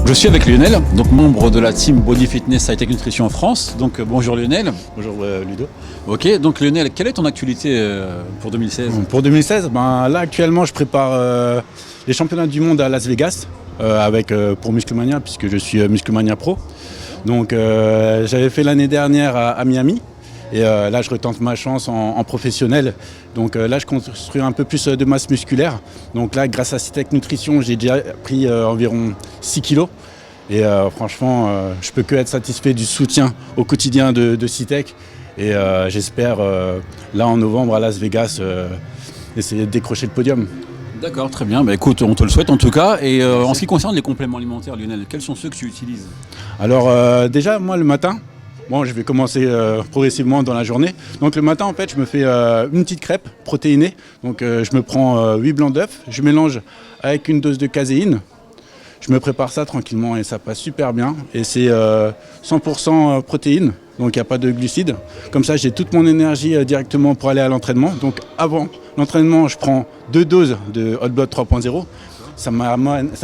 Je suis avec Lionel, donc membre de la team Body Fitness High Tech Nutrition en France. Donc bonjour Lionel. Bonjour Ludo. Ok, donc Lionel, quelle est ton actualité pour 2016? Pour 2016, là actuellement je prépare les championnats du monde à Las Vegas pour Musclemania puisque je suis Musclemania Pro. Donc j'avais fait l'année dernière à Miami et là je retente ma chance en professionnel. Donc là je construis un peu plus de masse musculaire. Donc là grâce à Citec Nutrition j'ai déjà pris environ 6 kilos. Et franchement je peux que être satisfait du soutien au quotidien de Citec. Et j'espère là en novembre à Las Vegas essayer de décrocher le podium. D'accord, très bien. Bah, écoute, on te le souhaite en tout cas. Et en ce qui concerne les compléments alimentaires, Lionel, quels sont ceux que tu utilises? Alors déjà moi le matin, je vais commencer progressivement dans la journée. Donc le matin en fait je me fais une petite crêpe protéinée. Donc je me prends 8 blancs d'œufs, je mélange avec une dose de caséine. Je me prépare ça tranquillement et ça passe super bien. Et c'est 100% protéines, donc il n'y a pas de glucides. Comme ça j'ai toute mon énergie directement pour aller à l'entraînement. Donc avant l'entraînement je prends 2 doses de Hot Blood 3.0. Ça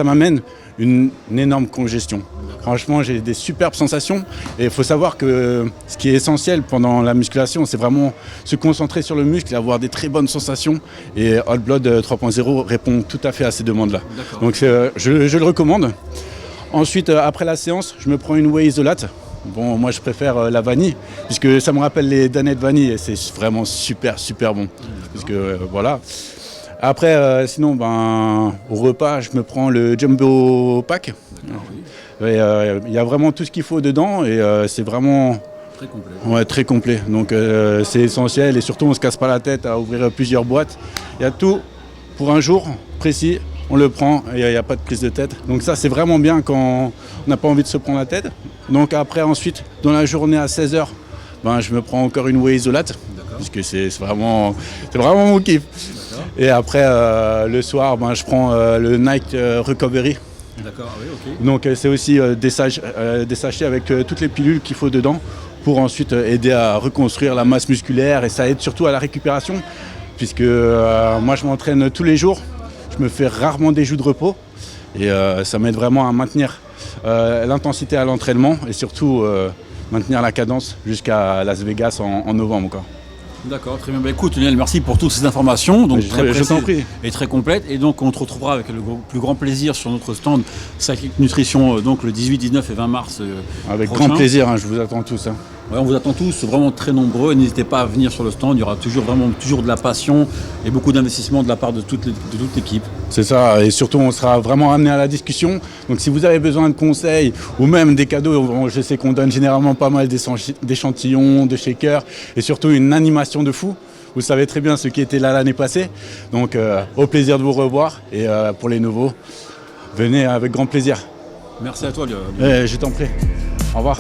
m'amène une énorme congestion. Franchement, j'ai des superbes sensations et il faut savoir que ce qui est essentiel pendant la musculation, c'est vraiment se concentrer sur le muscle et avoir des très bonnes sensations. Et Hot Blood 3.0 répond tout à fait à ces demandes-là. Donc je le recommande. Ensuite, après la séance, je me prends une whey isolate. Bon, moi je préfère la vanille puisque ça me rappelle les danettes vanille et c'est vraiment super bon. Parce que voilà. Après, sinon, au repas, je me prends le Jumbo Pack. Il y a vraiment tout ce qu'il faut dedans et c'est vraiment très complet. Ouais, très complet. Donc c'est essentiel et surtout on ne se casse pas la tête à ouvrir plusieurs boîtes. Il y a tout pour un jour précis, on le prend et il n'y a pas de prise de tête. Donc ça c'est vraiment bien quand on n'a pas envie de se prendre la tête. Donc après ensuite, dans la journée à 16h, je me prends encore une whey isolate. Puisque c'est vraiment mon kiff. Et après, le soir, je prends le Night Recovery. D'accord, oui, ok. Donc c'est aussi des sachets avec toutes les pilules qu'il faut dedans pour ensuite aider à reconstruire la masse musculaire et ça aide surtout à la récupération puisque moi je m'entraîne tous les jours, je me fais rarement des jours de repos et ça m'aide vraiment à maintenir l'intensité à l'entraînement et surtout maintenir la cadence jusqu'à Las Vegas en novembre, quoi. D'accord, très bien. Écoute, Lionel, merci pour toutes ces informations, donc très précises et très complètes. Et donc, on te retrouvera avec le plus grand plaisir sur notre stand Cyclic Nutrition, donc le 18, 19 et 20 mars. Avec prochain. Grand plaisir, je vous attends tous. Ouais, on vous attend tous, vraiment très nombreux. N'hésitez pas à venir sur le stand. Il y aura toujours de la passion et beaucoup d'investissement de la part de toute l'équipe. C'est ça, et surtout on sera vraiment amené à la discussion. Donc si vous avez besoin de conseils ou même des cadeaux, je sais qu'on donne généralement pas mal d'échantillons, de shakers et surtout une animation de fou. Vous savez très bien ceux qui étaient là l'année passée. Donc au plaisir de vous revoir et pour les nouveaux, venez avec grand plaisir. Merci à toi, Lionel. Je t'en prie. Au revoir.